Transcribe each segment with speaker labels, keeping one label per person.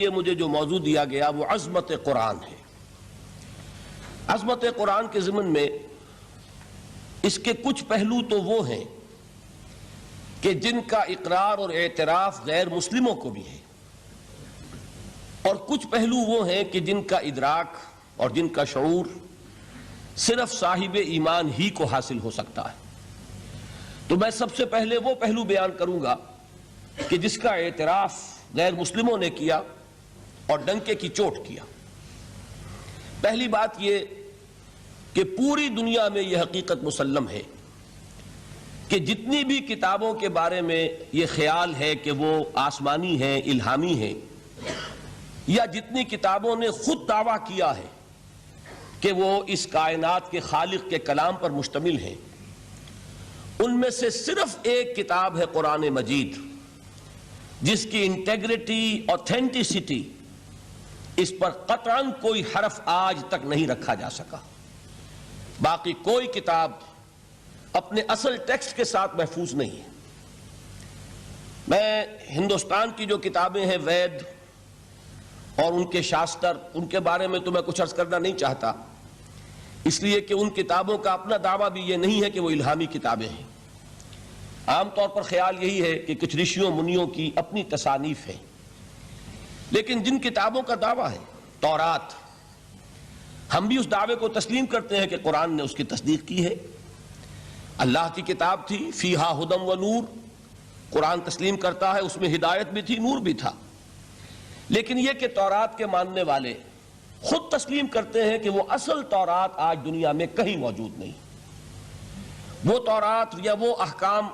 Speaker 1: یہ مجھے جو موضوع دیا گیا وہ عظمت قرآن ہے۔ عظمت قرآن کے ضمن میں اس کے کچھ پہلو تو وہ ہیں کہ جن کا اقرار اور اعتراف غیر مسلموں کو بھی ہے، اور کچھ پہلو وہ ہیں کہ جن کا ادراک اور جن کا شعور صرف صاحب ایمان ہی کو حاصل ہو سکتا ہے۔ تو میں سب سے پہلے وہ پہلو بیان کروں گا کہ جس کا اعتراف غیر مسلموں نے کیا اور ڈنکے کی چوٹ کیا۔ پہلی بات یہ کہ پوری دنیا میں یہ حقیقت مسلم ہے کہ جتنی بھی کتابوں کے بارے میں یہ خیال ہے کہ وہ آسمانی ہیں، الہامی ہیں، یا جتنی کتابوں نے خود دعویٰ کیا ہے کہ وہ اس کائنات کے خالق کے کلام پر مشتمل ہیں، ان میں سے صرف ایک کتاب ہے قرآن مجید، جس کی انٹیگریٹی، اوتھینٹسٹی، اس پر قطعاً کوئی حرف آج تک نہیں رکھا جا سکا۔ باقی کوئی کتاب اپنے اصل ٹیکسٹ کے ساتھ محفوظ نہیں ہے۔ میں ہندوستان کی جو کتابیں ہیں، وید اور ان کے شاستر، ان کے بارے میں تو میں کچھ عرض کرنا نہیں چاہتا، اس لیے کہ ان کتابوں کا اپنا دعویٰ بھی یہ نہیں ہے کہ وہ الہامی کتابیں ہیں۔ عام طور پر خیال یہی ہے کہ کچھ رشیوں منیوں کی اپنی تصانیف ہیں، لیکن جن کتابوں کا دعویٰ ہے، تورات، ہم بھی اس دعوے کو تسلیم کرتے ہیں کہ قرآن نے اس کی تصدیق کی ہے۔ اللہ کی کتاب تھی، فیہا ہدی و نور، قرآن تسلیم کرتا ہے اس میں ہدایت بھی تھی، نور بھی تھا۔ لیکن یہ کہ تورات کے ماننے والے خود تسلیم کرتے ہیں کہ وہ اصل تورات آج دنیا میں کہیں موجود نہیں۔ وہ تورات یا وہ احکام،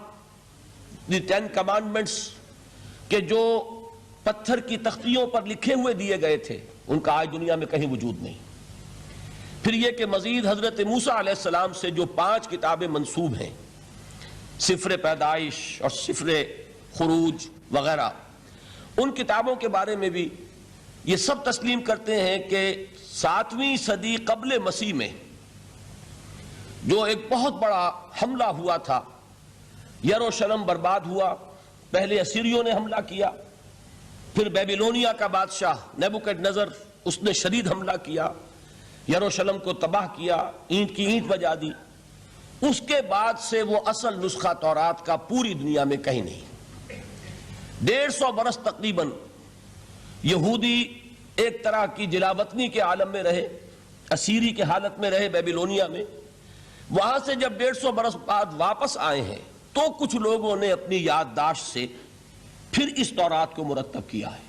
Speaker 1: دی 10 کمانڈمنٹس کہ جو پتھر کی تختیوں پر لکھے ہوئے دیے گئے تھے، ان کا آج دنیا میں کہیں وجود نہیں۔ پھر یہ کہ مزید حضرت موسیٰ علیہ السلام سے جو 5 کتابیں منسوب ہیں، سفر پیدائش اور سفر خروج وغیرہ، ان کتابوں کے بارے میں بھی یہ سب تسلیم کرتے ہیں کہ 7ویں صدی قبل مسیح میں جو ایک بہت بڑا حملہ ہوا تھا، یروشلم برباد ہوا۔ پہلے اسیریوں نے حملہ کیا، پھر بیبیلونیا کا بادشاہ نیبوکڈ نظر، اس نے شدید حملہ کیا، یروشلم کو تباہ کیا، اینٹ کی اینٹ بجا دی۔ اس کے بعد سے وہ اصل نسخہ تورات کا پوری دنیا میں کہیں نہیں۔ 150 برس تقریباً یہودی ایک طرح کی جلاوطنی کے عالم میں رہے، اسیری کے حالت میں رہے بیبیلونیا میں۔ وہاں سے جب 150 برس بعد واپس آئے ہیں تو کچھ لوگوں نے اپنی یادداشت سے پھر اس تورات کو مرتب کیا ہے۔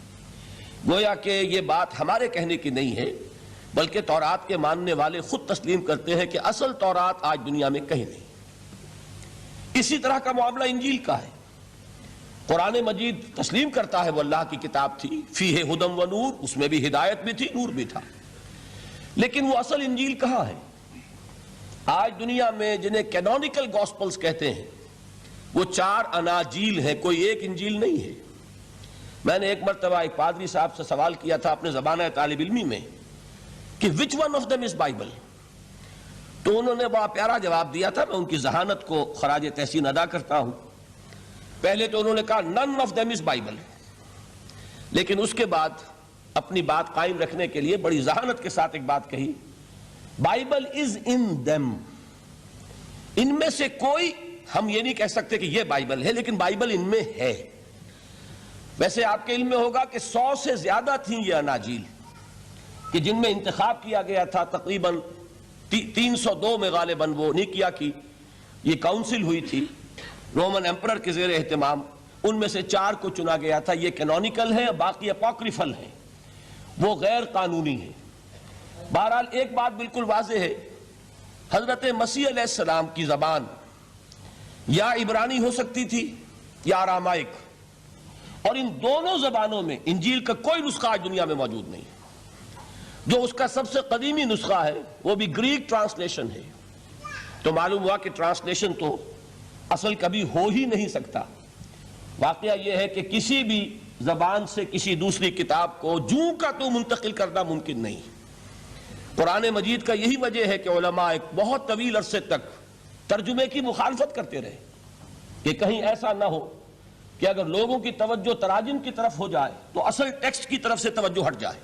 Speaker 1: گویا کہ یہ بات ہمارے کہنے کی نہیں ہے، بلکہ تورات کے ماننے والے خود تسلیم کرتے ہیں کہ اصل تورات آج دنیا میں کہیں نہیں۔ اسی طرح کا معاملہ انجیل کا ہے۔ قرآن مجید تسلیم کرتا ہے وہ اللہ کی کتاب تھی، فیہ ہدی و نور، اس میں بھی ہدایت بھی تھی، نور بھی تھا، لیکن وہ اصل انجیل کہاں ہے؟ آج دنیا میں جنہیں کینونیکل گاسپلز کہتے ہیں، وہ 4 اناجیل ہیں، کوئی ایک انجیل نہیں ہے۔ میں نے ایک مرتبہ ایک پادری صاحب سے سوال کیا تھا اپنے زمانہ طالب علمی میں کہ which one of them is Bible, تو انہوں نے بڑا پیارا جواب دیا تھا، میں ان کی ذہانت کو خراج تحسین ادا کرتا ہوں۔ پہلے تو انہوں نے کہا none of them is Bible, لیکن اس کے بعد اپنی بات قائم رکھنے کے لیے بڑی ذہانت کے ساتھ ایک بات کہی، بائبل از ان دم، ان میں سے کوئی، ہم یہ نہیں کہہ سکتے کہ یہ بائبل ہے، لیکن بائبل ان میں ہے۔ ویسے آپ کے علم میں ہوگا کہ 100 سے زیادہ تھیں یہ اناجیل کہ جن میں انتخاب کیا گیا تھا، تقریباً 302 میں غالباً وہ نیکیا کی یہ کاؤنسل ہوئی تھی رومن ایمپرر کے زیر اہتمام، ان میں سے 4 کو چنا گیا تھا۔ یہ کینونیکل ہیں، باقی اپوکریفل ہیں، وہ غیر قانونی ہیں۔ بہرحال ایک بات بالکل واضح ہے، حضرت مسیح علیہ السلام کی زبان یا عبرانی ہو سکتی تھی یا ارامائک، اور ان دونوں زبانوں میں انجیل کا کوئی نسخہ آج دنیا میں موجود نہیں۔ جو اس کا سب سے قدیمی نسخہ ہے وہ بھی گریک ٹرانسلیشن ہے، تو معلوم ہوا کہ ٹرانسلیشن تو اصل کبھی ہو ہی نہیں سکتا۔ واقعہ یہ ہے کہ کسی بھی زبان سے کسی دوسری کتاب کو جوں کا تو منتقل کرنا ممکن نہیں۔ قرآن مجید کا یہی وجہ ہے کہ علماء ایک بہت طویل عرصے تک ترجمے کی مخالفت کرتے رہے کہ کہیں ایسا نہ ہو کہ اگر لوگوں کی توجہ تراجم کی طرف ہو جائے تو اصل ٹیکسٹ کی طرف سے توجہ ہٹ جائے.